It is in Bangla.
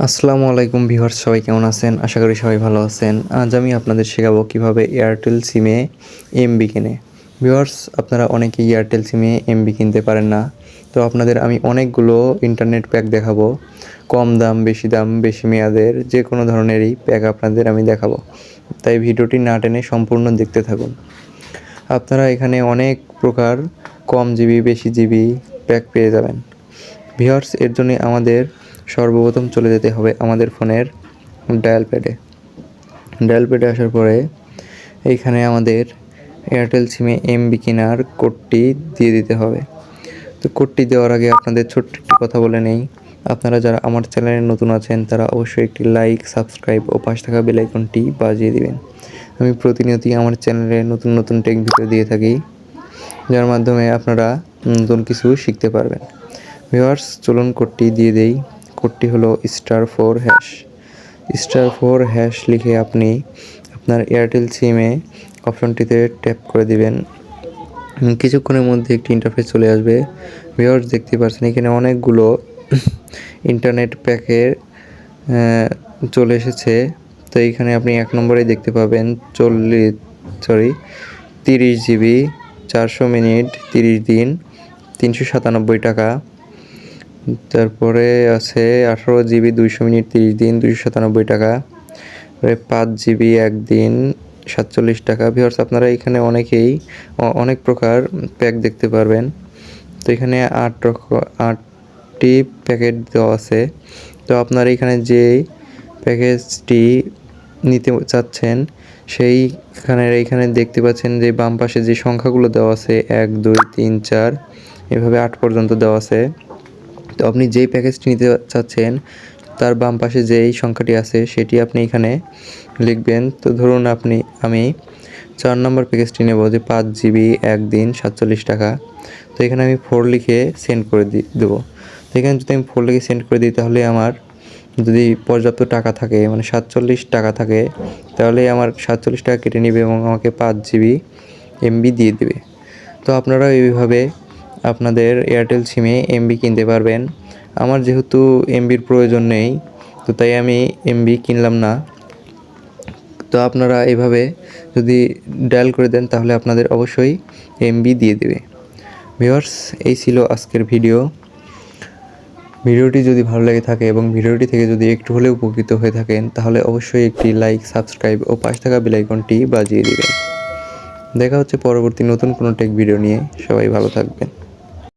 আসসালামু আলাইকুম ভিউয়ার্স, সবাই কেমন আছেন? আশা করি সবাই ভালো আছেন। আজ আমি আপনাদের শেখাবো কিভাবে এয়ারটেল সিমে এমবি কেনে। ভিউয়ার্স, আপনারা অনেকেই এয়ারটেল সিমে এমবি কিনতে পারেন না। তো আপনাদের আমি অনেকগুলো ইন্টারনেট প্যাক দেখাবো। কম দাম, বেশি মেয়াদের যে কোনো ধরনেরই প্যাক আপনাদের আমি দেখাবো। তাই ভিডিওটি না টেনে সম্পূর্ণ দেখতে থাকুন। আপনারা এখানে অনেক প্রকার কম জিবি, বেশি জিবি প্যাক পেয়ে যাবেন। ভিউয়ার্স, এর জন্য আমাদের সর্বপ্রথম চলে যেতে হবে আমাদের ফোনের ডায়াল প্যাডে আসার পরে এইখানে আমাদের এয়ারটেল সিমে এমবি কেনার কোডটি দিয়ে দিতে হবে। তো কোডটি দেওয়ার আগে আপনাদের ছোট্ট একটি কথা বলে নেই, আপনারা যারা আমার চ্যানেলে নতুন আছেন তারা অবশ্যই একটি লাইক, সাবস্ক্রাইব ও পাশে থাকা বেল আইকনটি বাজিয়ে দিবেন। আমি প্রতিনিয়তই আমার চ্যানেলে নতুন টেক ভিডিও দিয়ে থাকি, যার মাধ্যমে আপনারা নতুন কিছু শিখতে পারবেন। ভিউয়ার্স, চলুন কোডটি দিয়ে দেই। কোডটি হলো *4# লিখে আপনি আপনার এয়ারটেল সিমে অপশনটিতে ট্যাপ করে দিবেন। কিছুক্ষণের মধ্যে একটি ইন্টারফেস চলে আসবে। ভিউয়ার্স, দেখতে পাচ্ছেন এখানে অনেকগুলো ইন্টারনেট প্যাকের চলে এসেছে। তো এইখানে আপনি 1 নম্বরে দেখতে পাবেন 30 জিবি 400 মিনিট 30 দিন 397 টাকা। তারপরে আছে 18 জিবি 200 মিনিট 30 দিন 297 টাকা। 5 জিবি 1 দিন 47 টাকা। ভিউয়ার্স, আপনারা এখানে অনেকেই অনেক প্রকার প্যাক দেখতে পারবেন। তো এখানে 8টি প্যাকেট দেওয়া আছে। তো আপনারা এখানে যে প্যাকেজটি নিতে চাচ্ছেন এইখানে দেখতে পাচ্ছেন যে বাম পাশে যে সংখ্যাগুলো দেওয়া আছে 1 2 3 4 এভাবে 8 পর্যন্ত দেওয়া আছে। তো আপনি যেই প্যাকেজটি নিতে চাচ্ছেন তার বাম পাশে যেই সংখ্যাটি আছে সেটি আপনি এখানে লিখবেন। তো ধরুন আমি 4 নম্বর প্যাকেজটি নেব, যে 5 জিবি 1 দিন 47 টাকা। তো এখানে আমি 4 লিখে সেন্ড করে দেবো। তো এখানে যদি আমি 4 লিখে সেন্ড করে দিই তাহলে আমার যদি পর্যাপ্ত টাকা থাকে, মানে 47 টাকা থাকে, তাহলে আমার 47 টাকা কেটে নেবে এবং আমাকে 5 জিবি এমবি দিয়ে দেবে। তো আপনারা এইভাবে আপনাদের এয়ারটেল সিমে এমবি কিনতে পারবেন। আমার যেহেতু এমবির প্রয়োজন নেই, তো তাই আমি এমবি কিনলাম না। তো আপনারা এভাবে যদি ডায়াল করে দেন তাহলে আপনাদের অবশ্যই এমবি দিয়ে দেবে। ভিউয়ার্স, এই ছিল আজকের ভিডিওটি যদি ভালো লেগে থাকে এবং ভিডিওটি থেকে যদি একটু হলেও উপকৃত হয়ে থাকেন তাহলে অবশ্যই একটি লাইক, সাবস্ক্রাইব ও পাশে থাকা বেল আইকনটি বাজিয়ে দিবেন। দেখা হচ্ছে পরবর্তী নতুন কোনো টেক ভিডিও নিয়ে। সবাই ভালো থাকবেন।